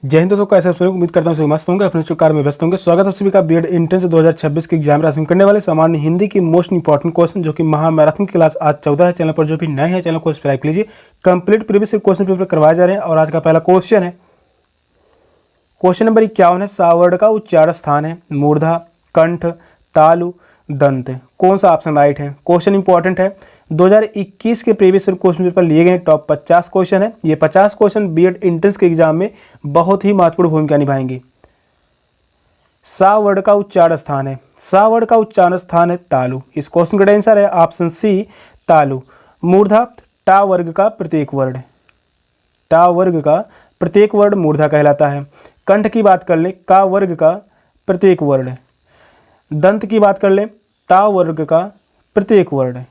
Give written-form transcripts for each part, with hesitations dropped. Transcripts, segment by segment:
जय हिंद दोस्तों, कैसे हैं? उम्मीद करता हूँ सभी मस्त होंगे, अपने कार्य में व्यस्त होंगे। स्वागत है सभी का बीएड एंट्रेंस 2026 के एग्जाम राशि करने वाले सामान्य हिंदी की मोस्ट इंपॉर्टेंट क्वेश्चन जो कि महामैराथन की क्लास आज 14 है। चैनल पर जो भी नए हैं चैनल को सब्सक्राइब कीजिए। कंप्लीट प्रीवियस क्वेश्चन पेपर करवाए जा रहे हैं और आज का पहला क्वेश्चन है क्वेश्चन नंबर 51 है। सावर्ण का उच्चार स्थान है मूर्धा, कंठ, तालु, दंत। कौन सा ऑप्शन राइट है? क्वेश्चन इंपॉर्टेंट है। 2021 के प्रीवियस क्वेश्चन पेपर लिए गए टॉप 50 क्वेश्चन है। ये 50 क्वेश्चन बीएड एंट्रेंस के एग्जाम में बहुत ही महत्वपूर्ण भूमिका निभाएंगे। सा वर्ण का उच्चारण स्थान है, सा वर्ण का उच्चारण स्थान है तालु। इस क्वेश्चन का आंसर है ऑप्शन सी तालु। मूर्धा टा वर्ग का प्रत्येक वर्ण, टा वर्ग का प्रत्येक वर्ण मूर्धा कहलाता है। कंठ की बात कर लें का वर्ग का प्रत्येक वर्ण। दंत की बात कर लें ता वर्ग का प्रत्येक वर्ण।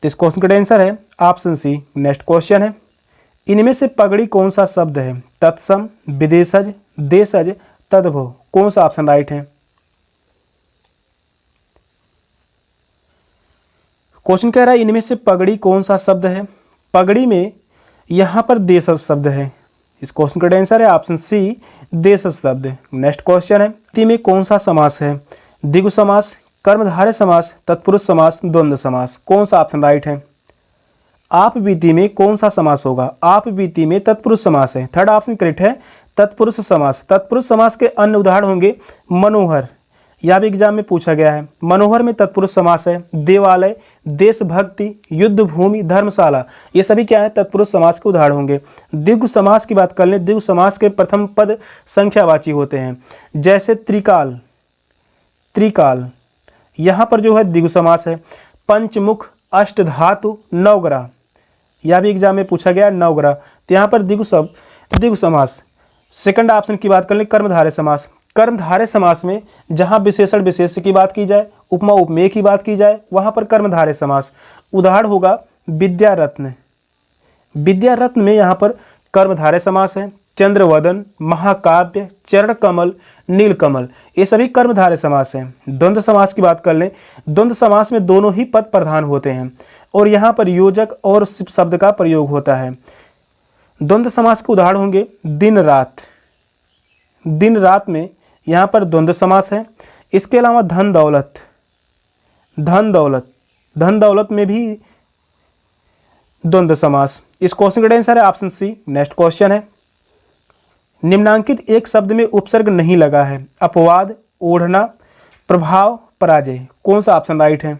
इस क्वेश्चन का आंसर है ऑप्शन सी। नेक्स्ट क्वेश्चन है, इनमें से पगड़ी कौन सा शब्द है? तत्सम, विदेशज, देशज, तद्भव। कौन सा ऑप्शन राइट है? क्वेश्चन कह रहा है इनमें से पगड़ी कौन सा शब्द है? पगड़ी में यहां पर देशज शब्द है। इस क्वेश्चन का आंसर है ऑप्शन सी देशज शब्द। नेक्स्ट क्वेश्चन है, ती में कौन सा समास है? द्विगु समास, कर्मधारय समास, तत्पुरुष समास, द्वंद्व समास। कौन सा ऑप्शन राइट है? आप बीती में कौन सा समास होगा? आप बीती में तत्पुरुष समास है। थर्ड ऑप्शन करेक्ट है, तत्पुरुष समास। तत्पुरुष समास के अन्य उदाहरण होंगे मनोहर, यह भी एग्जाम में पूछा गया है। मनोहर में तत्पुरुष समास है। देवालय, देशभक्ति, युद्ध भूमि, धर्मशाला, ये सभी क्या है? तत्पुरुष समास के उदाहरण होंगे। द्विगु समास की बात कर लें, द्विगु समास के प्रथम पद संख्यावाची होते हैं, जैसे त्रिकाल, त्रिकाल, यहाँ पर जो है द्विगु समास है। पंचमुख, अष्टधातु, नवग्रह, यह भी एग्जाम में पूछा गया नवग्रह, तो यहाँ पर द्विगु समास। सेकंड ऑप्शन की बात कर लें कर्मधारय समास। कर्मधारय समास में जहाँ विशेषण विशेष की बात की जाए, उपमा उपमेय की बात की जाए, वहाँ पर कर्मधारय समास। उदाहरण होगा विद्यारत्न, विद्यारत्न में यहाँ पर कर्मधारय समास है। चंद्रवदन, महाकाव्य, चरण कमल, नीलकमल, ये सभी कर्मधारय समास हैं। द्वंद्व समास की बात कर लें, द्वंद्व समास में दोनों ही पद प्रधान होते हैं और यहाँ पर योजक और शब्द का प्रयोग होता है। द्वंद्व समास के उदाहरण होंगे दिन रात, दिन रात में यहाँ पर द्वंद्व समास है। इसके अलावा धन दौलत, धन दौलत, धन दौलत में भी द्वंद्व समास। इस क्वेश्चन का आंसर है ऑप्शन सी। नेक्स्ट क्वेश्चन है, निम्नांकित एक शब्द में उपसर्ग नहीं लगा है। अपवाद, ओढ़ना, प्रभाव, पराजय। कौन सा ऑप्शन राइट है?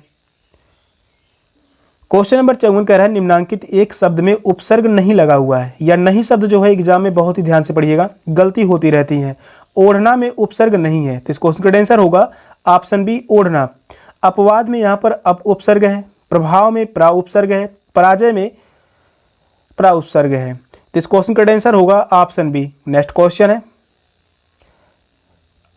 क्वेश्चन नंबर 54 कह रहा है निम्नांकित एक शब्द में उपसर्ग नहीं लगा हुआ है। या नहीं शब्द जो है एग्जाम में बहुत ही ध्यान से पढ़िएगा, गलती होती रहती है। ओढ़ना में उपसर्ग नहीं है, तो इस क्वेश्चन का आंसर होगा ऑप्शन बी ओढ़ना। अपवाद में यहाँ पर अप उपसर्ग है, प्रभाव में प्रा उपसर्ग है, पराजय में प्रा उपसर्ग है, तो इस क्वेश्चन का आंसर होगा ऑप्शन बी। नेक्स्ट क्वेश्चन है,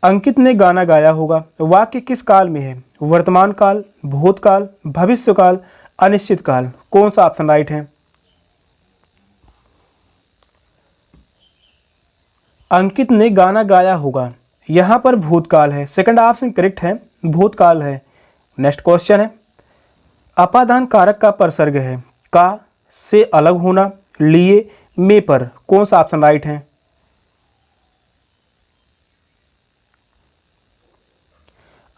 अंकित ने गाना गाया होगा, वाक्य किस काल में है? वर्तमान काल, भूतकाल, भविष्यकाल, अनिश्चित काल। कौन सा ऑप्शन राइट है? अंकित ने गाना गाया होगा, यहां पर भूतकाल है। सेकंड ऑप्शन करेक्ट है, भूतकाल है। नेक्स्ट क्वेश्चन है, अपादान कारक का परसर्ग है का, से अलग होना, लिए, में पर। कौन सा ऑप्शन राइट है?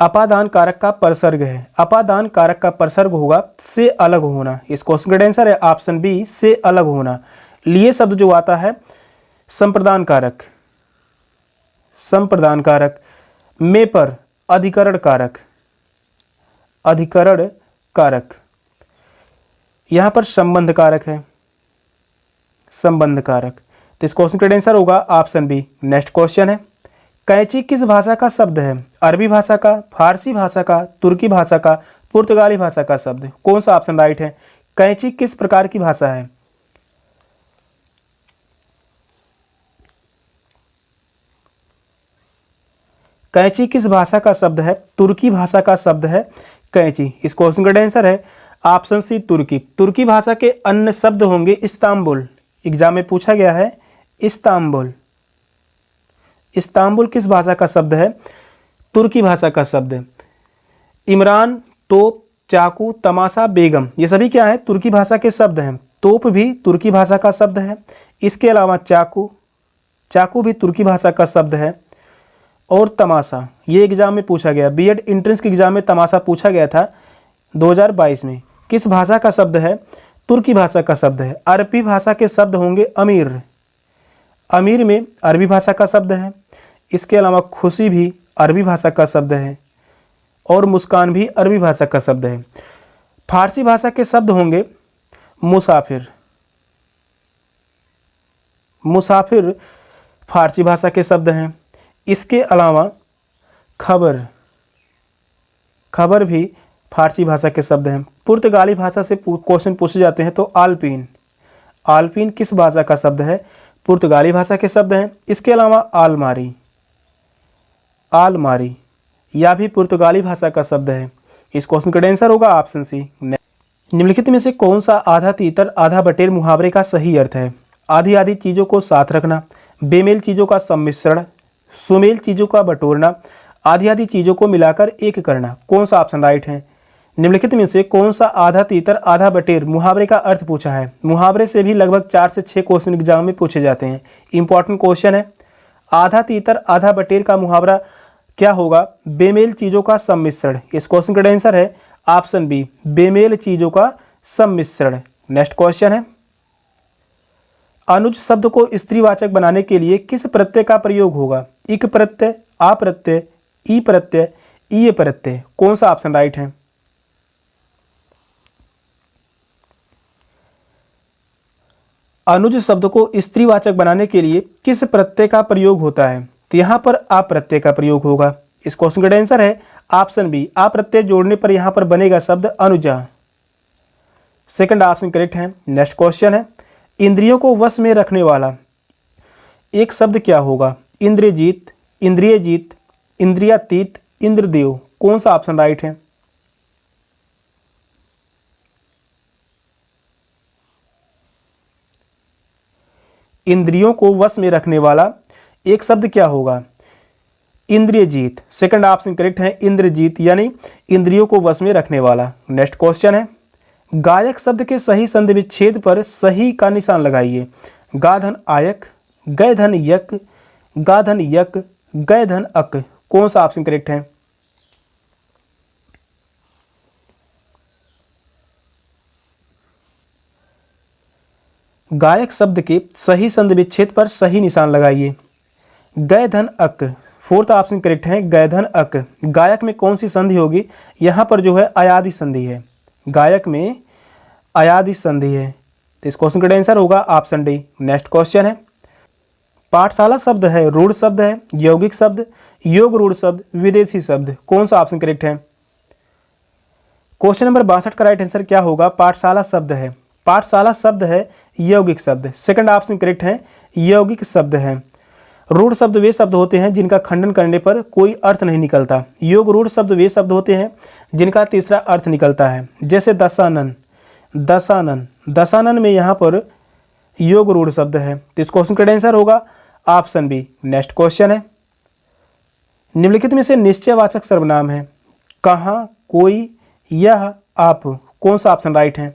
अपादान कारक का परसर्ग है, अपादान कारक का परसर्ग होगा से अलग होना। इस क्वेश्चन का आंसर है ऑप्शन बी से अलग होना। लिए शब्द जो आता है संप्रदान कारक, संप्रदान कारक। में पर अधिकरण कारक, अधिकरण कारक। यहां पर संबंध कारक है, संबंध कारक, तो इस क्वेश्चन का आंसर होगा ऑप्शन बी। नेक्स्ट क्वेश्चन है, कैंची किस भाषा का शब्द है? अरबी भाषा का, फारसी भाषा का, तुर्की भाषा का, पुर्तगाली भाषा का शब्द। कौन सा ऑप्शन राइट है? कैंची किस प्रकार की भाषा है? कैंची किस भाषा का शब्द है? तुर्की भाषा का शब्द है कैंची। इस क्वेश्चन का आंसर है ऑप्शन सी तुर्की। तुर्की भाषा के अन्य शब्द होंगे इस्तांबुल, एग्जाम में पूछा गया है इस्तांबुल। इस्तांबुल किस भाषा का शब्द है? तुर्की भाषा का शब्द है। इमरान, तोप, चाकू, तमाशा, बेगम, ये सभी क्या है? तुर्की भाषा के शब्द हैं। तोप भी तुर्की भाषा का शब्द है। इसके अलावा चाकू, चाकू भी तुर्की भाषा का शब्द है। और तमाशा, ये एग्जाम में पूछा गया, बीएड एंट्रेंस के एग्जाम में तमाशा पूछा गया था 2022 में। किस भाषा का शब्द है? तुर्की भाषा का शब्द है। अरबी भाषा के शब्द होंगे अमीर, अमीर में अरबी भाषा का शब्द है। इसके अलावा खुशी भी अरबी भाषा का शब्द है और मुस्कान भी अरबी भाषा का शब्द है। फारसी भाषा के शब्द होंगे मुसाफिर, मुसाफिर फारसी भाषा के शब्द हैं। इसके अलावा खबर, खबर भी फारसी भाषा के शब्द हैं। पुर्तगाली भाषा से क्वेश्चन पूछे जाते हैं तो आल्पिन, आल्पिन किस भाषा का शब्द है? पुर्तगाली भाषा के शब्द हैं। इसके अलावा आलमारी, आलमारी यह भी पुर्तगाली भाषा का शब्द है। इस क्वेश्चन का आंसर होगा ऑप्शन सी। निम्नलिखित में से कौन सा आधा तीतर आधा बटेर मुहावरे का सही अर्थ है? आधी आधी चीज़ों को साथ रखना, बेमेल चीज़ों का सम्मिश्रण, सुमेल चीज़ों का बटोरना, आधी आधी चीज़ों को मिलाकर एक करना। कौन सा ऑप्शन राइट है? निम्नलिखित में से कौन सा आधा तीतर आधा बटेर मुहावरे का अर्थ पूछा है? मुहावरे से भी लगभग 4 से 6 क्वेश्चन एग्जाम में पूछे जाते हैं। इंपॉर्टेंट क्वेश्चन है। आधा तीतर आधा बटेर का मुहावरा क्या होगा? बेमेल चीज़ों का सम्मिश्रण। इस क्वेश्चन का आंसर है ऑप्शन बी, बेमेल चीज़ों का सम्मिश्रण। नेक्स्ट क्वेश्चन है, अनुज शब्द को स्त्रीवाचक बनाने के लिए किस प्रत्यय का प्रयोग होगा? इक प्रत्यय, आ प्रत्यय, ई प्रत्यय, ईय प्रत्यय। कौन सा ऑप्शन राइट है? अनुज शब्द को स्त्रीवाचक बनाने के लिए किस प्रत्यय का प्रयोग होता है? तो यहाँ पर आ प्रत्यय का प्रयोग होगा। इस क्वेश्चन का आंसर है ऑप्शन बी, आ प्रत्यय जोड़ने पर यहाँ पर बनेगा शब्द अनुजा। सेकंड ऑप्शन करेक्ट है। नेक्स्ट क्वेश्चन है, इंद्रियों को वश में रखने वाला एक शब्द क्या होगा? इंद्रजीत, इंद्रियजीत, इंद्रियातीत, इंद्रदेव। कौन सा ऑप्शन राइट है? इंद्रियों को वश में रखने वाला एक शब्द क्या होगा? इंद्रियजीत। सेकंड ऑप्शन करेक्ट है, इंद्रजीत यानी इंद्रियों को वश में रखने वाला। नेक्स्ट क्वेश्चन है, गायक शब्द के सही संधि विच्छेद पर सही का निशान लगाइए। गाधन आयक, गय धन यक, गाधन यक, गय धन अक। कौन सा ऑप्शन करेक्ट है? गायक शब्द के सही संधि विच्छेद पर सही निशान लगाइए। गय धन अक, फोर्थ ऑप्शन करेक्ट है, गय धन अक। गायक में कौन सी संधि होगी? यहाँ पर जो है अयादि संधि है, गायक में अयादि संधि है। तो इस क्वेश्चन का आंसर होगा ऑप्शन डी। नेक्स्ट क्वेश्चन है, पाठशाला शब्द है, रूढ़ शब्द है, यौगिक शब्द, योग रूढ़ शब्द, विदेशी शब्द। कौन सा ऑप्शन करेक्ट है? क्वेश्चन नंबर 62 का राइट आंसर क्या होगा? पाठशाला शब्द है, पाठशाला शब्द है, यौगिक शब्द। सेकंड ऑप्शन करेक्ट है, यौगिक शब्द है। रूढ़ शब्द वे शब्द होते हैं जिनका खंडन करने पर कोई अर्थ नहीं निकलता। योग रूढ़ शब्द वे शब्द होते हैं जिनका तीसरा अर्थ निकलता है, जैसे दशानन, दशानन, दशानन में यहाँ पर योग रूढ़ शब्द है। तो इस क्वेश्चन का आंसर होगा ऑप्शन बी। नेक्स्ट क्वेश्चन है, निम्नलिखित में से निश्चयवाचक सर्वनाम है, कहाँ, कोई, यह, आप। कौन सा ऑप्शन राइट है?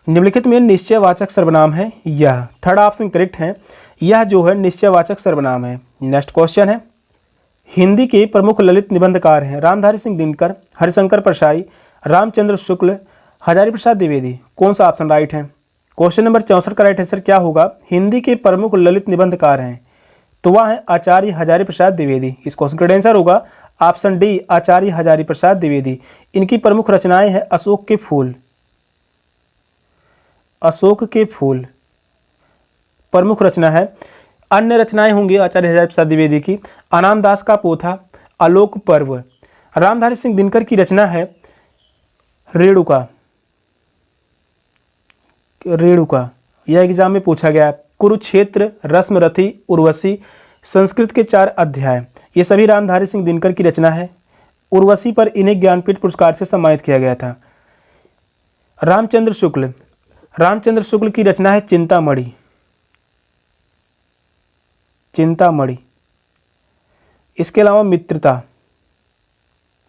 निम्नलिखित में निश्चयवाचक सर्वनाम है यह। थर्ड ऑप्शन करेक्ट है, यह जो है निश्चयवाचक सर्वनाम है। नेक्स्ट क्वेश्चन है, हिंदी के प्रमुख ललित निबंधकार हैं रामधारी सिंह दिनकर, हरिशंकर परसाई, रामचंद्र शुक्ल, हजारी प्रसाद द्विवेदी। कौन सा ऑप्शन राइट है? क्वेश्चन नंबर 64 का राइट आंसर क्या होगा? हिंदी के प्रमुख ललित निबंधकार हैं तो वह है आचार्य हजारी प्रसाद द्विवेदी। इस क्वेश्चन का आंसर होगा ऑप्शन डी, आचार्य हजारी प्रसाद द्विवेदी। इनकी प्रमुख रचनाएं हैं अशोक के फूल, अशोक के फूल प्रमुख रचना है। अन्य रचनाएं होंगी आचार्य हजारी प्रसाद द्विवेदी की, अनाम दास का पोथा, आलोक पर्व। रामधारी सिंह दिनकर की रचना है रेणुका, रेणुका यह एग्जाम में पूछा गया। कुरुक्षेत्र, रश्मरथी, उर्वशी, संस्कृत के 4 अध्याय, ये सभी रामधारी सिंह दिनकर की रचना है। उर्वशी पर इन्हें ज्ञानपीठ पुरस्कार से सम्मानित किया गया था। रामचंद्र शुक्ल, रामचंद्र शुक्ल की रचना है चिंतामणि, चिंतामणि। इसके अलावा मित्रता,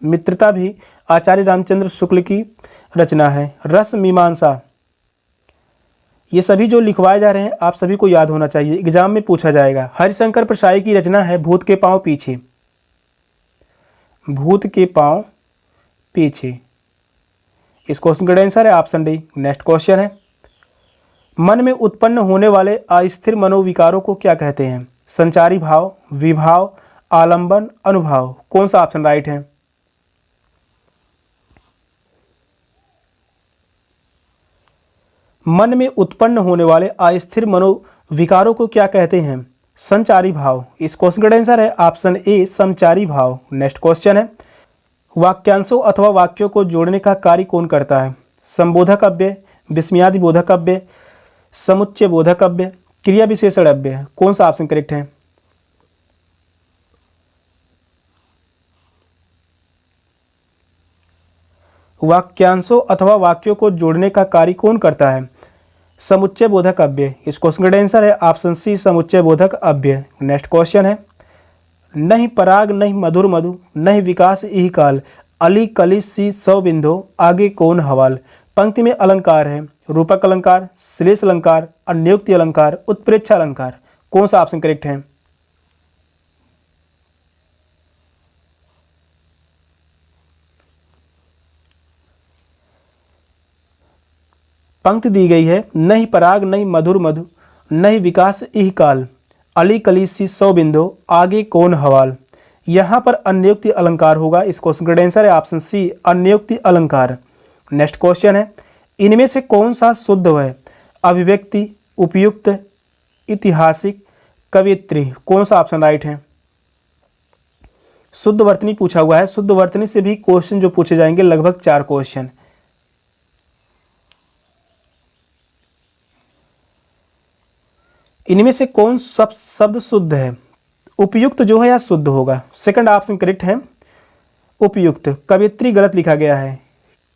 मित्रता भी आचार्य रामचंद्र शुक्ल की रचना है? रस मीमांसा। ये सभी जो लिखवाए जा रहे हैं आप सभी को याद होना चाहिए, एग्जाम में पूछा जाएगा। हरिशंकर प्रसाई की रचना है भूत के पांव पीछे। भूत के पांव पीछे। इस क्वेश्चन का आंसर है ऑप्शन डी। नेक्स्ट क्वेश्चन है, मन में उत्पन्न होने वाले अस्थिर मनोविकारों को क्या कहते हैं? संचारी भाव, विभाव, आलंबन, अनुभाव। कौन सा ऑप्शन राइट है? मन में उत्पन्न होने वाले अस्थिर मनोविकारों को क्या कहते हैं? संचारी भाव। इस क्वेश्चन का आंसर है ऑप्शन ए, संचारी भाव। नेक्स्ट क्वेश्चन है, वाक्यांशों अथवा वाक्यों को जोड़ने का कार्य कौन करता है? संबोधक अव्यय, विस्मयादि बोधक अव्यय, समुच्चय बोधक अव्यय, क्रिया विशेषण अव्यय। कौन सा ऑप्शन करेक्ट है? वाक्यांशों अथवा वाक्यों को जोड़ने का कार्य कौन करता है? समुच्चय बोधक अव्यय। इस क्वेश्चन का आंसर है ऑप्शन सी, समुच्चय बोधक अव्यय। नेक्स्ट क्वेश्चन है, नहीं पराग नहीं मधुर मधु नहीं विकास यही काल अली कली सी सौ बिंदो आगे कौन हवाल। पंक्ति में अलंकार है, रूपक अलंकार, श्लेष अलंकार, अन्योक्ति अलंकार, उत्प्रेक्षा अलंकार। कौन सा ऑप्शन करेक्ट है? पंक्ति दी गई है, नहीं पराग नहीं मधुर मधु नहीं विकास यही काल अली कली सी सौ बिंदो आगे कौन हवाल। यहाँ पर अन्योक्ति अलंकार होगा। इस क्वेश्चन का आंसर है ऑप्शन सी, अन्योक्ति अलंकार। नेक्स्ट क्वेश्चन है, इनमें से कौन सा शुद्ध है? अभिव्यक्ति, उपयुक्त, ऐतिहासिक, कवियत्री। कौन सा ऑप्शन राइट है? शुद्ध वर्तनी पूछा हुआ है। शुद्ध वर्तनी से भी क्वेश्चन जो पूछे जाएंगे लगभग 4 क्वेश्चन। इनमें से कौन सब शब्द शुद्ध है? उपयुक्त जो है या शुद्ध होगा? सेकंड ऑप्शन करेक्ट है, उपयुक्त। कवियत्री गलत लिखा गया है,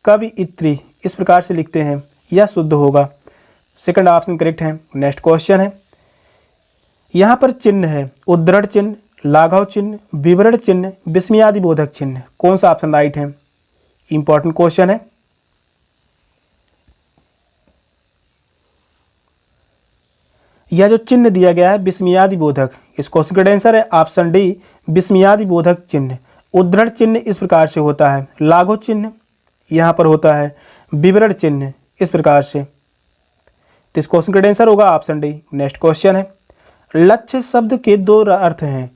कवियत्री इस प्रकार से लिखते हैं, यह शुद्ध होगा। सेकंड ऑप्शन करेक्ट है। नेक्स्ट क्वेश्चन है, यहाँ पर चिन्ह है, उद्धरण चिन्ह, लाघव चिन्ह, विवरण चिन्ह, विस्मयादि बोधक चिन्ह। कौन सा ऑप्शन राइट है? इंपॉर्टेंट क्वेश्चन है। यह जो चिन्ह दिया गया है विस्मयादि बोधक, इस क्वेश्चन का आंसर है ऑप्शन डी, विस्मयादि बोधक चिन्ह। उद्धरण चिन्ह इस प्रकार से होता है, लाघव चिन्ह यहाँ पर होता है, विवरण चिन्ह इस प्रकार से। तो इस क्वेश्चन का आंसर होगा ऑप्शन डी। नेक्स्ट क्वेश्चन है, लक्ष्य शब्द के 2 अर्थ हैं,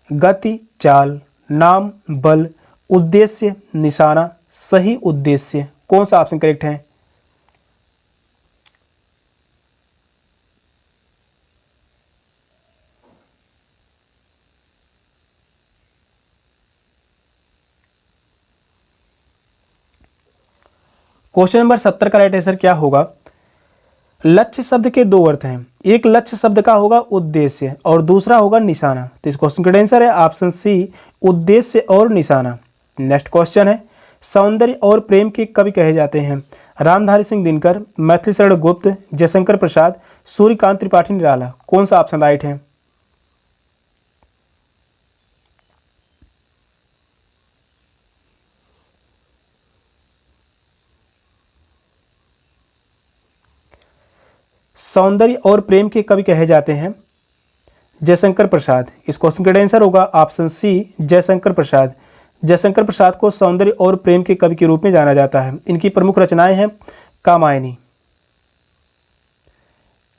गति, चाल, नाम, बल, उद्देश्य, निशाना, सही उद्देश्य। कौन सा ऑप्शन करेक्ट है? क्वेश्चन नंबर 70 का राइट आंसर क्या होगा? लक्ष्य शब्द के 2 अर्थ हैं, एक लक्ष्य शब्द का होगा उद्देश्य और दूसरा होगा निशाना। तो इस क्वेश्चन का आंसर है ऑप्शन सी, उद्देश्य और निशाना। नेक्स्ट क्वेश्चन है, सौंदर्य और प्रेम के कवि कहे जाते हैं? रामधारी सिंह दिनकर, मैथिली शरण गुप्त, जयशंकर प्रसाद, सूर्यकांत त्रिपाठी निराला। कौन सा ऑप्शन राइट है? सौंदर्य और प्रेम के कवि कहे जाते हैं जयशंकर प्रसाद। इस क्वेश्चन का आंसर होगा ऑप्शन सी, जयशंकर प्रसाद। जयशंकर प्रसाद को सौंदर्य और प्रेम के कवि के रूप में जाना जाता है। इनकी प्रमुख रचनाएं हैं कामायनी।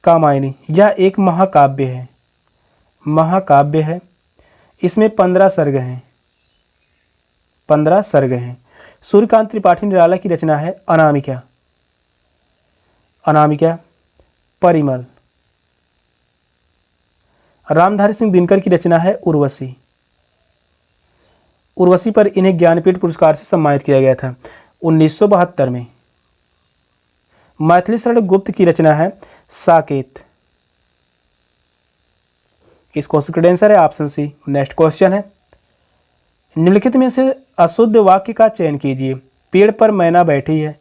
कामायनी यह एक महाकाव्य है, महाकाव्य है। इसमें 15 सर्ग हैं, 15 सर्ग हैं। सूर्यकांत त्रिपाठी निराला की रचना है अनामिका। अनामिका, परिमल। रामधारी सिंह दिनकर की रचना है उर्वशी। उर्वशी पर इन्हें ज्ञानपीठ पुरस्कार से सम्मानित किया गया था 1972 में। मैथिली शरण गुप्त की रचना है साकेत। इस क्वेश्चन का आंसर है ऑप्शन सी। नेक्स्ट क्वेश्चन है, निम्नलिखित में से अशुद्ध वाक्य का चयन कीजिए। पेड़ पर मैना बैठी है,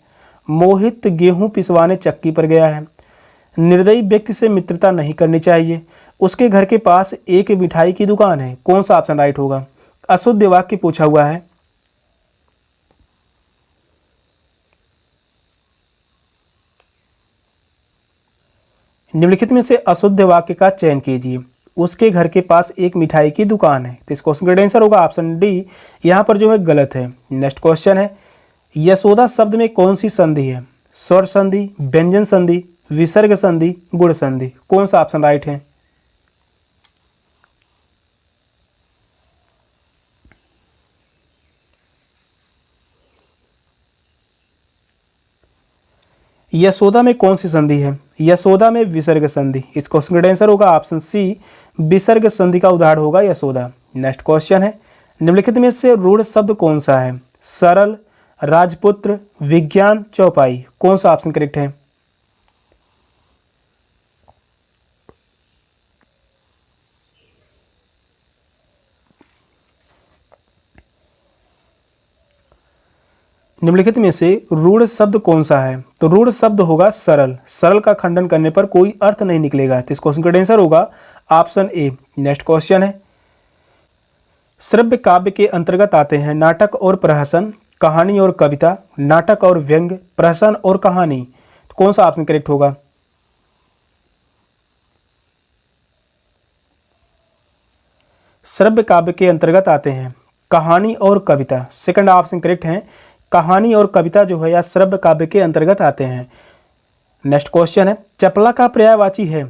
मोहित गेहूं पिसवाने चक्की पर गया है, निर्दयी व्यक्ति से मित्रता नहीं करनी चाहिए, उसके घर के पास एक मिठाई की दुकान है। कौन सा ऑप्शन राइट होगा? अशुद्ध वाक्य पूछा हुआ है। निम्नलिखित में से अशुद्ध वाक्य का चयन कीजिए। उसके घर के पास एक मिठाई की दुकान है। तो इस क्वेश्चन का आंसर होगा ऑप्शन डी, यहाँ पर जो है गलत है। नेक्स्ट क्वेश्चन है, यशोदा शब्द में कौन सी संधि है? स्वर संधि, व्यंजन संधि, विसर्ग संधि, गुण संधि। कौन सा ऑप्शन राइट है? यशोदा में कौन सी संधि है? यशोदा में विसर्ग संधि। इस क्वेश्चन का आंसर होगा ऑप्शन सी, विसर्ग संधि का उदाहरण होगा यशोदा। नेक्स्ट क्वेश्चन है, निम्नलिखित में से रूढ़ शब्द कौन सा है? सरल, राजपुत्र, विज्ञान, चौपाई। कौन सा ऑप्शन करेक्ट है? निम्नलिखित में से रूढ़ शब्द कौन सा है? तो रूढ़ शब्द होगा सरल। सरल का खंडन करने पर कोई अर्थ नहीं निकलेगा। तो इस क्वेश्चन का आंसर होगा ऑप्शन ए। नेक्स्ट क्वेश्चन है, श्रव्य काव्य के अंतर्गत आते हैं नाटक और प्रहसन, कहानी और कविता, नाटक और व्यंग, प्रहसन और कहानी। तो कौन सा ऑप्शन करेक्ट होगा? श्रव्य काव्य के अंतर्गत आते हैं कहानी और कविता। सेकंड ऑप्शन करेक्ट है, कहानी और कविता जो है या श्रव्य काव्य के अंतर्गत आते हैं। नेक्स्ट क्वेश्चन है, चपला का पर्यायवाची है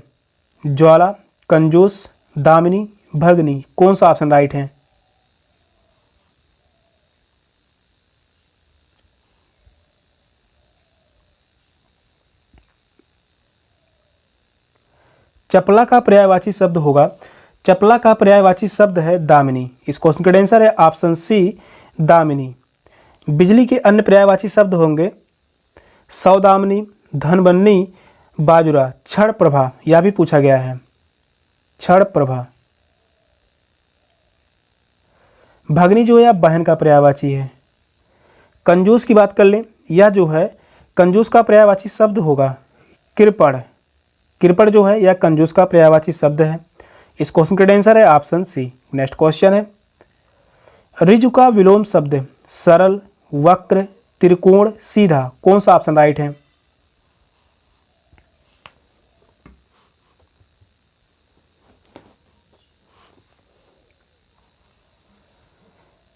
ज्वाला, कंजूस, दामिनी, भगनी। कौन सा ऑप्शन राइट है? चपला का पर्यायवाची शब्द होगा, चपला का पर्यायवाची शब्द है दामिनी। इस क्वेश्चन का आंसर है ऑप्शन सी, दामिनी। बिजली के अन्य पर्यायवाची शब्द होंगे सौदामिनी, धनबन्नी, बाजुरा, क्षण प्रभा। यह भी पूछा गया है, क्षण प्रभा। भगनी जो है बहन का पर्यायवाची है। कंजूस की बात कर लें, यह जो है कंजूस का पर्यायवाची शब्द होगा कृपण। कृपण जो है यह कंजूस का पर्यायवाची शब्द है। इस क्वेश्चन का आंसर है ऑप्शन सी। नेक्स्ट क्वेश्चन है, ऋजु का विलोम शब्द सरल, वक्र, त्रिकोण, सीधा। कौन सा ऑप्शन राइट है?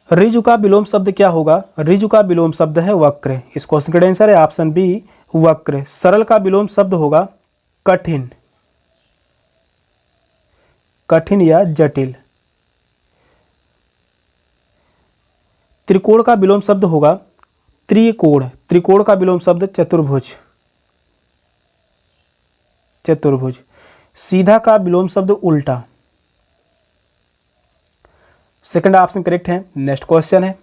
ऋजु का विलोम शब्द क्या होगा? ऋजु का विलोम शब्द है वक्र। इस क्वेश्चन का आंसर है ऑप्शन बी, वक्र। सरल का विलोम शब्द होगा कठिन, कठिन या जटिल। त्रिकोण का विलोम शब्द होगा त्रिकोण। त्रिकोण का विलोम शब्द चतुर्भुज, चतुर्भुज। सीधा का विलोम शब्द उल्टा। सेकंड ऑप्शन करेक्ट है। नेक्स्ट क्वेश्चन है,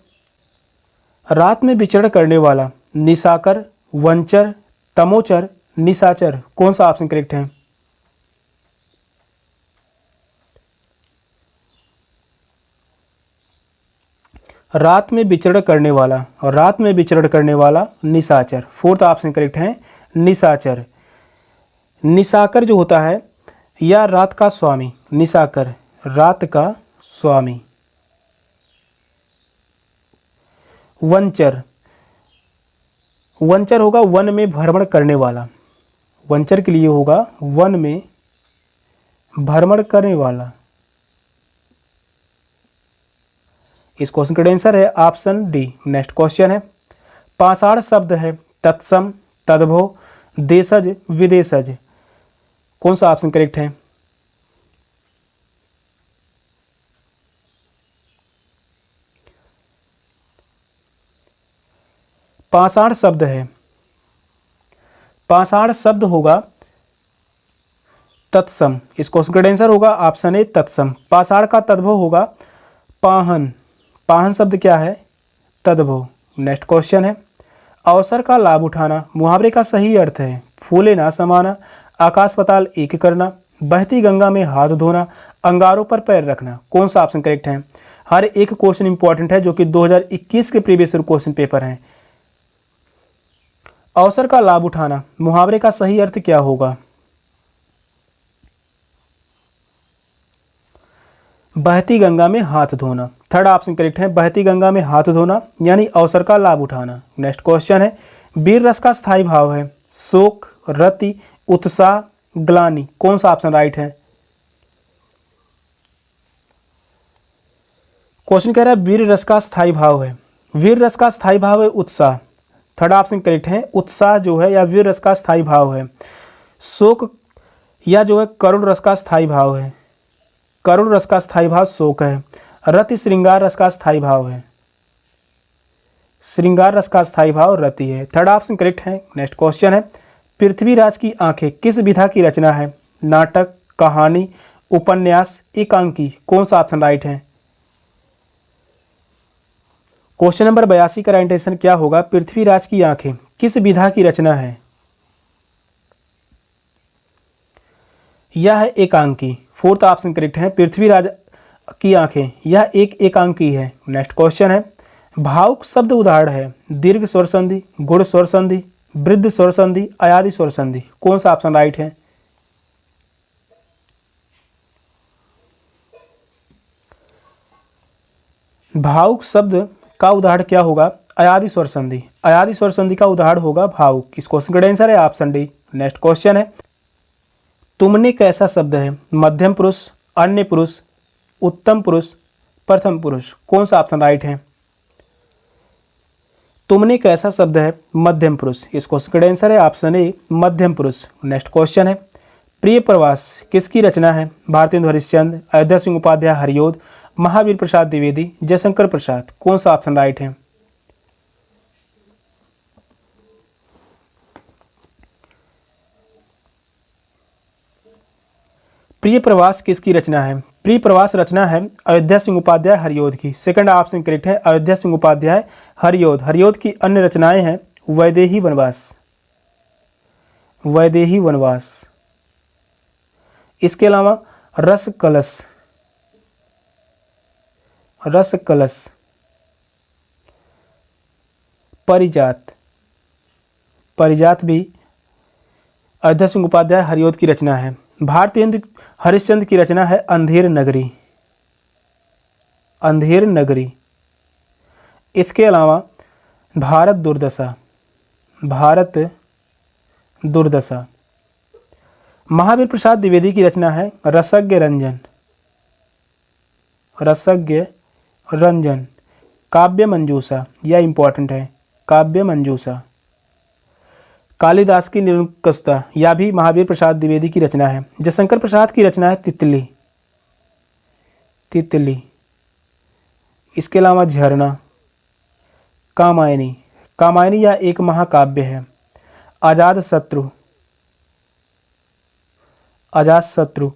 रात में विचरण करने वाला निशाकर, वंचर, तमोचर, निशाचर। कौन सा ऑप्शन करेक्ट है? रात में विचरण करने वाला, और रात में विचरण करने वाला निशाचर। फोर्थ ऑप्शन करेक्ट है, निशाचर। निशाकर जो होता है या रात का स्वामी, निशाकर रात का स्वामी। वंचर, वंचर होगा वन में भ्रमण करने वाला। वंचर के लिए होगा वन में भ्रमण करने वाला। इस क्वेश्चन का आंसर है ऑप्शन डी। नेक्स्ट क्वेश्चन है, पाषाण शब्द है तत्सम, तद्भव, देशज, विदेशज। कौन सा ऑप्शन करेक्ट है? पाषाण शब्द है, पाषाण शब्द होगा तत्सम। इस क्वेश्चन का आंसर होगा ऑप्शन ए, तत्सम। पाषाण का तद्भव होगा पाहन। पाहन शब्द क्या है? तद्भव। नेक्स्ट क्वेश्चन है, अवसर का लाभ उठाना मुहावरे का सही अर्थ है फूले ना समाना, आकाश पाताल एक करना, बहती गंगा में हाथ धोना, अंगारों पर पैर रखना। कौन सा ऑप्शन करेक्ट है? हर एक क्वेश्चन इंपॉर्टेंट है जो कि 2021 के प्रीवियस क्वेश्चन पेपर हैं। अवसर का लाभ उठाना मुहावरे का सही अर्थ क्या होगा? बहती गंगा में हाथ धोना। थर्ड ऑप्शन करेक्ट है, बहती गंगा में हाथ धोना यानी अवसर का लाभ उठाना। नेक्स्ट क्वेश्चन है, वीर रस का स्थायी भाव है शोक, रति, उत्साह, ग्लानि, कौन सा ऑप्शन राइट है? क्वेश्चन कह रहा है वीर रस का स्थायी भाव है। वीर रस का स्थायी भाव है उत्साह। थर्ड ऑप्शन करेक्ट है, उत्साह जो है या वीर रस का स्थायी भाव है। शोक या जो है करुण रस का स्थायी भाव है। करुण रस का स्थायी भाव शोक है। रति श्रृंगार रस का स्थायी भाव है। श्रृंगार रस का स्थायी भाव रति है। थर्ड ऑप्शन करेक्ट है। नेक्स्ट क्वेश्चन है पृथ्वीराज की आंखें किस विधा की रचना है? नाटक, कहानी, उपन्यास, एकांकी, कौन सा ऑप्शन राइट है? क्वेश्चन नंबर 82 का राइट आंसर क्या होगा? पृथ्वीराज की आंखें किस विधा की रचना है? यह है एकांकी। फोर्थ ऑप्शन करेक्ट है, पृथ्वीराज की आंखें यह एक एकांकी है। नेक्स्ट क्वेश्चन है भावुक शब्द उदाहरण है दीर्घ स्वर संधि, गुण स्वर संधि, वृद्ध स्वर संधि, अयादि स्वर संधि, कौन सा ऑप्शन राइट है? भावुक शब्द का उदाहरण क्या होगा? अयादि स्वर संधि। अयादि स्वर संधि का उदाहरण होगा भावुक। इस क्वेश्चन का आंसर है ऑप्शन डी। नेक्स्ट क्वेश्चन है तुमने कैसा शब्द है? मध्यम पुरुष, अन्य पुरुष, उत्तम पुरुष, प्रथम पुरुष, कौन सा ऑप्शन राइट है? तुमने कैसा शब्द है? मध्यम पुरुष। इस क्वेश्चन का आंसर है ऑप्शन ए, मध्यम पुरुष। नेक्स्ट क्वेश्चन है प्रिय प्रवास किसकी रचना है? भारतेंदु हरिश्चंद्र, अयोध्या सिंह उपाध्याय हरियोध, महावीर प्रसाद द्विवेदी, जयशंकर प्रसाद, कौन सा ऑप्शन राइट है? प्रिय प्रवास किसकी रचना है? प्रिय प्रवास रचना है अयोध्या सिंह उपाध्याय हरियोध की। सेकंड ऑप्शन करेक्ट है, अयोध्या सिंह उपाध्याय हरियोध। हरियोध की अन्य रचनाएं हैं वैदेही वनवास, वैदेही वनवास, इसके अलावा रस कलश, रस कलश, परिजात, परिजात भी अयोध्या सिंह उपाध्याय हरियोध की रचना है। भारतेंदु हरिश्चंद्र की रचना है अंधेर नगरी, अंधेर नगरी, इसके अलावा भारत दुर्दशा, भारत दुर्दशा। महावीर प्रसाद द्विवेदी की रचना है रसज्ञ रंजन, रसज्ञ रंजन। काव्य मंजूषा, यह इंपॉर्टेंट है, काव्य मंजूषा। कालिदास की निरुक्तता, यह भी महावीर प्रसाद द्विवेदी की रचना है। जयशंकर प्रसाद की रचना है तितली, तितली, इसके अलावा झरना, कामायनी, कामायनी यह एक महाकाव्य है। अजात शत्रु, अजात शत्रु,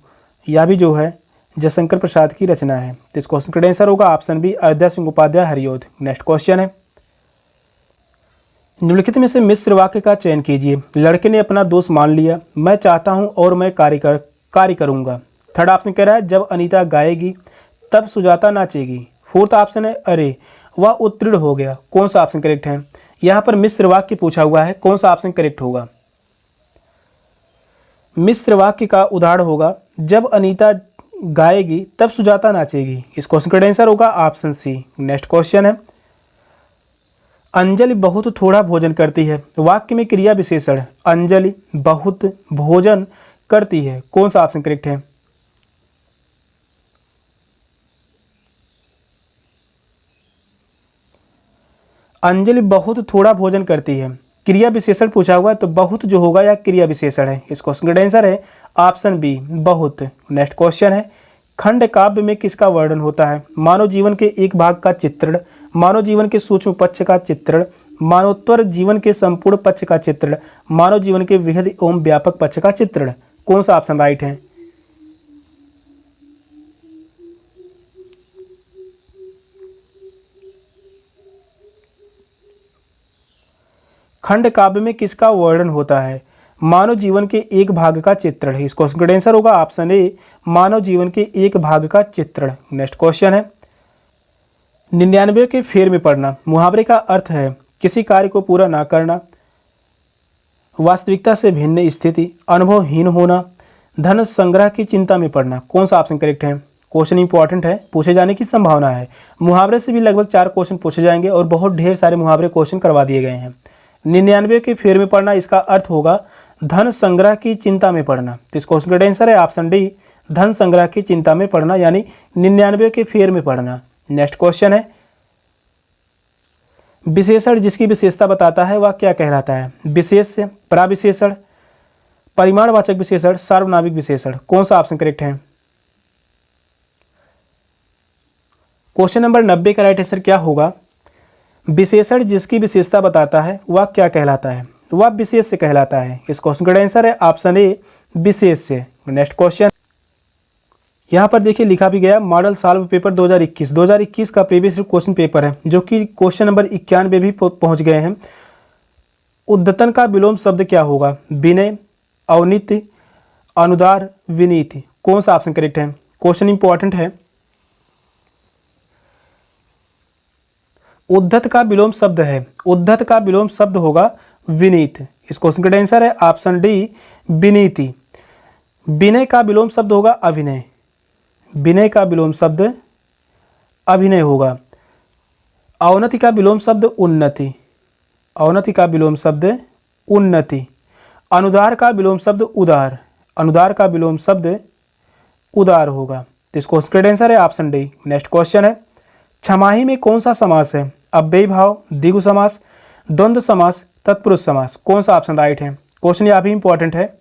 यह भी जो है जयशंकर प्रसाद की रचना है। तो इस क्वेश्चन का आंसर होगा option B, Ayodhya Singh Upadhyay Hariaudh. Next question है निम्नलिखित में से मिश्र वाक्य का चयन कीजिए। लड़के ने अपना दोष मान लिया, मैं चाहता हूं और मैं कार्य करूंगा। थर्ड ऑप्शन कह रहा है जब अनीता गाएगी तब सुजाता नाचेगी। फोर्थ ऑप्शन है अरे वह उत्तीर्ण हो गया, कौन सा ऑप्शन करेक्ट है? यहाँ पर मिश्र वाक्य पूछा हुआ है, कौन सा ऑप्शन करेक्ट होगा? मिश्र वाक्य का उदाहरण होगा जब अनीता गाएगी तब सुजाता नाचेगी। इस क्वेश्चन का आंसर होगा ऑप्शन सी। नेक्स्ट क्वेश्चन है अंजलि बहुत थोड़ा भोजन करती है। वाक्य में क्रिया विशेषण अंजलि बहुत भोजन करती है, कौन सा ऑप्शन करेक्ट है? अंजलि बहुत थोड़ा भोजन करती है, क्रिया विशेषण पूछा हुआ है तो बहुत जो होगा या क्रिया विशेषण है। इस क्वेश्चन का आंसर है ऑप्शन बी, बहुत। नेक्स्ट क्वेश्चन है खंड काव्य में किसका वर्णन होता है? मानव जीवन के एक भाग का चित्रण, मानव जीवन के सूक्ष्म पक्ष का चित्रण, मानवोत्तर जीवन के संपूर्ण पक्ष का चित्रण, मानव जीवन के वृहद एवं व्यापक पक्ष का चित्रण, कौन सा ऑप्शन राइट है? खंड काव्य में किसका वर्णन होता है? मानव जीवन के एक भाग का चित्रण है। इस क्वेश्चन का आंसर होगा ऑप्शन ए, मानव जीवन के एक भाग का चित्रण। नेक्स्ट क्वेश्चन है 99 के फेर में पड़ना। मुहावरे का अर्थ है किसी कार्य को पूरा ना करना, वास्तविकता से भिन्न स्थिति, अनुभवहीन होना, धन संग्रह की चिंता में पड़ना, कौन सा ऑप्शन करेक्ट है? क्वेश्चन इंपॉर्टेंट है, पूछे जाने की संभावना है। मुहावरे से भी लगभग 4 क्वेश्चन पूछे जाएंगे और बहुत ढेर सारे मुहावरे क्वेश्चन करवा दिए गए हैं। 99 के फेर में पड़ना, इसका अर्थ होगा धन संग्रह की चिंता में पड़ना। तो इस क्वेश्चन का आंसर है ऑप्शन डी, धन संग्रह की चिंता में पड़ना, यानी 99 के फेर में पड़ना। नेक्स्ट क्वेश्चन है, विशेषण जिसकी विशेषता बताता है वह क्या कहलाता है? विशेष, प्राविशेषण, परिमाणवाचक विशेषण, सार्वनामिक विशेषण। कौन सा ऑप्शन करेक्ट है? क्वेश्चन नंबर 90 का राइट आंसर क्या होगा? विशेषण जिसकी विशेषता बताता है वह क्या कहलाता है? वह विशेष से कहलाता है। इस क्वेश्चन का आंसर है ऑप्शन ए, विशेष से। नेक्स्ट क्वेश्चन, यहाँ पर देखिए लिखा भी गया मॉडल सॉल्व पेपर 2021 का प्रीवियस क्वेश्चन पेपर है, जो कि क्वेश्चन नंबर 91 भी पहुँच गए हैं। उद्धतन का विलोम शब्द क्या होगा? विनय, औन्नत्य, अनुदार, विनीत। कौन सा ऑप्शन करेक्ट है? क्वेश्चन इंपॉर्टेंट है। उद्धत का विलोम शब्द है, उद्धत का विलोम शब्द होगा विनीत। इस क्वेश्चन का आंसर है ऑप्शन डी, विनीति। विनय का विलोम शब्द होगा अभिनय, विनय का विलोम शब्द अभिनय होगा। औन्नति का विलोम शब्द उन्नति, औन्नति का विलोम शब्द उन्नति। अनुदार का विलोम शब्द उदार, अनुदार का विलोम शब्द उदार होगा। तो इस क्वेश्चन का आंसर है ऑप्शन डी। नेक्स्ट क्वेश्चन है, छमाही में कौन सा समास है? अव्ययी भाव, द्विगु समास, द्वंद्व समास, तत्पुरुष समास। कौन सा ऑप्शन राइट है? क्वेश्चन यह भी इंपॉर्टेंट है।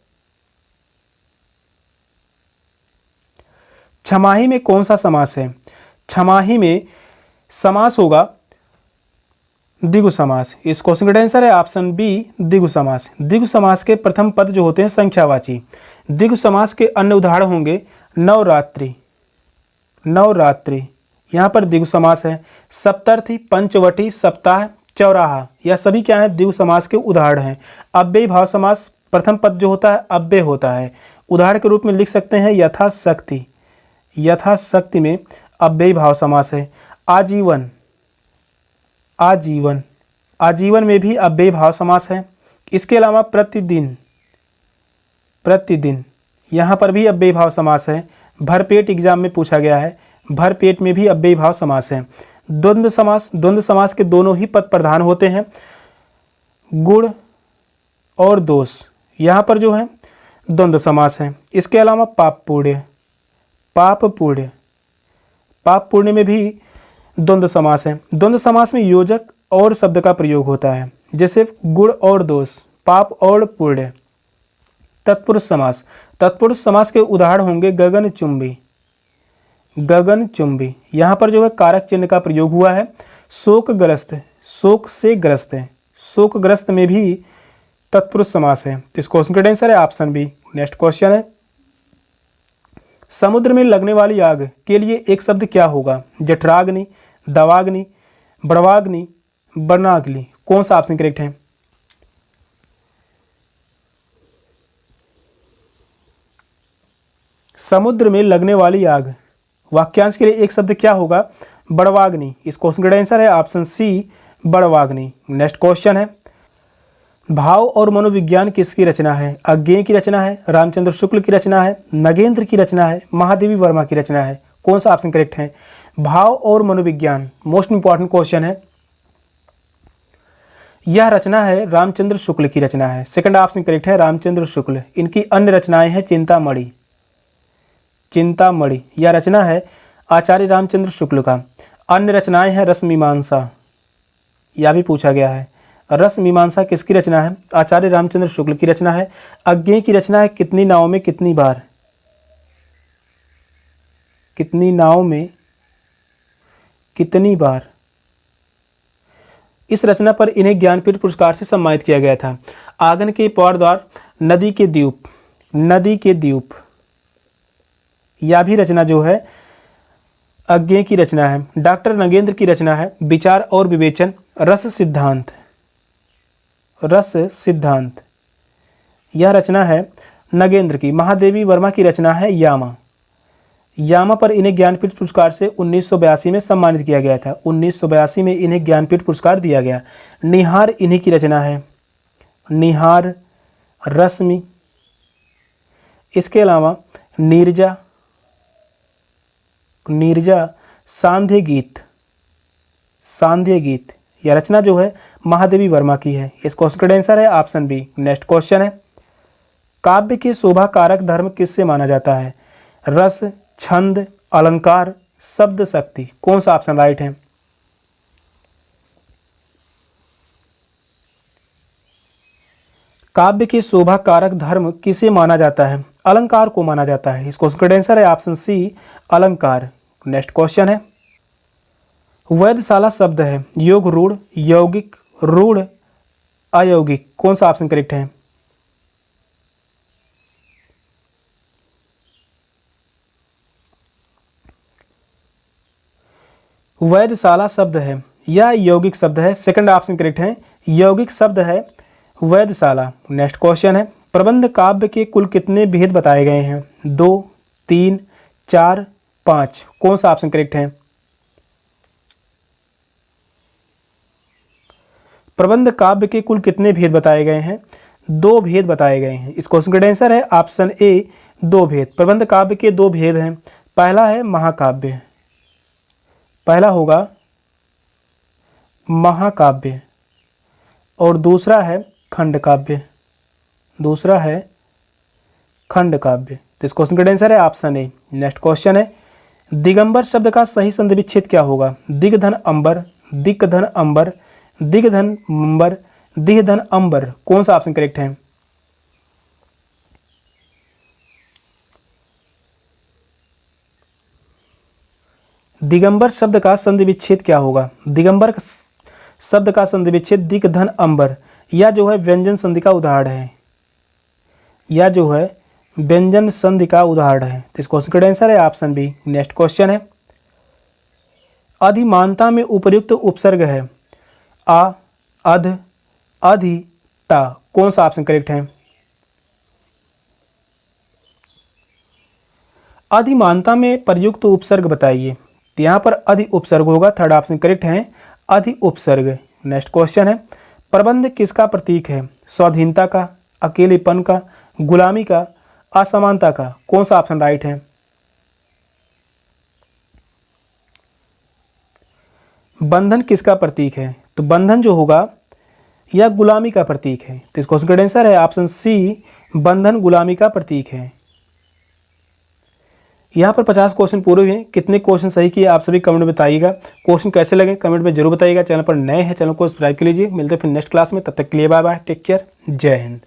छमाही में कौन सा समास है? छमाही में समास होगा द्विगु समास। इस क्वेश्चन का आंसर है ऑप्शन बी, द्विगु समास। द्विगु समास के प्रथम पद जो होते हैं संख्यावाची। द्विगु समास के अन्य उदाहरण होंगे नवरात्रि, नवरात्रि, यहाँ पर द्विगु समास है। सप्तर्थी, पंचवटी, सप्ताह, चौराहा, यह सभी क्या है? द्विगु समास के उदाहरण हैं। अव्ययी भाव समास, प्रथम पद जो होता है अव्यय होता है। उदाहरण के रूप में लिख सकते हैं यथाशक्ति, यथाशक्ति में अव्ययी भाव समास है। आजीवन, आजीवन, आजीवन में भी अव्ययी भाव समास है। इसके अलावा प्रतिदिन, प्रतिदिन, यहाँ पर भी अव्ययी भाव समास है। भरपेट एग्जाम में पूछा गया है, भरपेट में भी अव्ययी भाव समास है। द्वंद्व समास, द्वंद्व समास के दोनों ही पद प्रधान होते हैं, गुण और दोष, यहाँ पर जो है द्वंद्व समास है। इसके अलावा पाप पुण्य, पाप पुण्य, पाप पुण्य में भी द्वंद्व समास है। द्वंद्व समास में योजक और शब्द का प्रयोग होता है, जैसे गुण और दोष, पाप और पुण्य। तत्पुरुष समास, तत्पुरुष समास के उदाहरण होंगे गगनचुंबी, गगनचुंबी, यहाँ पर जो है कारक चिन्ह का प्रयोग हुआ है। शोकग्रस्त, शोक से ग्रस्त है, शोकग्रस्त में भी तत्पुरुष समास है। इस क्वेश्चन का आंसर है ऑप्शन बी। नेक्स्ट क्वेश्चन है, समुद्र में लगने वाली आग के लिए एक शब्द क्या होगा? जठराग्नि, दवाग्नि, बड़वाग्नि, बर्नाग्नि। कौन सा ऑप्शन करेक्ट है? समुद्र में लगने वाली आग, वाक्यांश के लिए एक शब्द क्या होगा? बड़वाग्नि। इस क्वेश्चन का आंसर है ऑप्शन सी, बड़वाग्नि। नेक्स्ट क्वेश्चन है, भाव और मनोविज्ञान किसकी रचना है? अज्ञेय की रचना है, रामचंद्र शुक्ल की रचना है, नगेंद्र की रचना है, महादेवी वर्मा की रचना है। कौन सा ऑप्शन करेक्ट है? भाव और मनोविज्ञान, मोस्ट इंपॉर्टेंट क्वेश्चन है। यह रचना है रामचंद्र शुक्ल की रचना है। सेकंड ऑप्शन करेक्ट है, रामचंद्र शुक्ल। इनकी अन्य रचनाएं हैं चिंतामणि, चिंतामणि यह रचना है आचार्य रामचंद्र शुक्ल का। अन्य रचनाएं हैं रसमीमांसा, यह भी पूछा गया है। रसमीमांसा किसकी रचना है? आचार्य रामचंद्र शुक्ल की रचना है। अज्ञेय की रचना है कितनी नाव में कितनी बार, कितनी नाव में कितनी बार। इस रचना पर इन्हें ज्ञानपीठ पुरस्कार से सम्मानित किया गया था। आंगन के पौरद्वार, नदी के द्वीप, नदी के द्वीप, यह भी रचना जो है अज्ञेय की रचना है। डॉक्टर नगेंद्र की रचना है विचार और विवेचन, रस सिद्धांत, रस सिद्धांत, यह रचना है नगेंद्र की। महादेवी वर्मा की रचना है यामा, यामा पर इन्हें ज्ञानपीठ पुरस्कार से 1982 में सम्मानित किया गया था। 1982 में इन्हें ज्ञानपीठ पुरस्कार दिया गया। निहार इन्हीं की रचना है, निहार, रश्मि। इसके अलावा नीरजा, नीरजा, सांध्य गीत, सांध्य गीत, यह रचना जो है महादेवी वर्मा की है। इस क्वेश्चन का आंसर है ऑप्शन बी। नेक्स्ट क्वेश्चन है, काव्य के शोभा कारक धर्म किससे माना जाता है? रस, छंद, अलंकार, शब्द शक्ति। कौन सा ऑप्शन राइट है? काव्य के शोभा कारक धर्म किसे माना जाता है? अलंकार को माना जाता है। इस क्वेश्चन का आंसर है ऑप्शन सी, अलंकार। नेक्स्ट क्वेश्चन है, वेधशाला शब्द है योग रूढ़, यौगिक, रूढ़, अयौगिक। कौन सा ऑप्शन करेक्ट है? वेधशाला शब्द है या यौगिक शब्द है? सेकंड ऑप्शन करेक्ट है, यौगिक शब्द है वेधशाला। नेक्स्ट क्वेश्चन है, प्रबंध काव्य के कुल कितने भेद बताए गए हैं? 2, 3, 4, 5। कौन सा ऑप्शन करेक्ट है? प्रबंध काव्य के कुल कितने भेद बताए गए हैं? 2 भेद बताए गए हैं। इस क्वेश्चन का आंसर है ऑप्शन ए, 2 भेद। प्रबंध काव्य के 2 भेद हैं। पहला है महाकाव्य, पहला होगा महाकाव्य, और दूसरा है खंड काव्य, दूसरा है खंड काव्य। तो इस क्वेश्चन का आंसर है ऑप्शन ए। नेक्स्ट क्वेश्चन है, दिगंबर शब्द का सही संधि विच्छेद क्या होगा? दिग्धन अंबर, दिग्धन अंबर, दिग्धन अंबर, दिग्धन अंबर। कौन सा ऑप्शन करेक्ट है? दिगंबर शब्द का संधि विच्छेद क्या होगा? दिगंबर शब्द का संधि विच्छेद दिग्धन अंबर, या जो है व्यंजन संधि का उदाहरण है, या जो है व्यंजन संधि का उदाहरण है। तो इस क्वेश्चन का आंसर है ऑप्शन बी। नेक्स्ट क्वेश्चन है, अधिमानता में उपयुक्त उपसर्ग है आ, अध, अधि, ता। कौन सा ऑप्शन करेक्ट है? अधिमानता में प्रयुक्त उपसर्ग बताइए। तो यहाँ पर अधि उपसर्ग होगा, थर्ड ऑप्शन करेक्ट है, अधि उपसर्ग। नेक्स्ट क्वेश्चन है, प्रबंध किसका प्रतीक है? स्वाधीनता का, अकेलेपन का, गुलामी का, असमानता का। कौन सा ऑप्शन राइट है? बंधन किसका प्रतीक है? तो बंधन जो होगा या गुलामी का प्रतीक है। तो इस क्वेश्चन का आंसर है ऑप्शन सी, बंधन गुलामी का प्रतीक है। यहाँ पर 50 क्वेश्चन पूरे हुए हैं। कितने क्वेश्चन सही किए आप सभी कमेंट में बताइएगा। क्वेश्चन कैसे लगे कमेंट में जरूर बताइएगा। चैनल पर नए हैं, चैनल को सब्सक्राइब कर लीजिए। मिलते हैं फिर नेक्स्ट क्लास में, तब तक के लिए बाय बाय, टेक केयर, जय हिंद।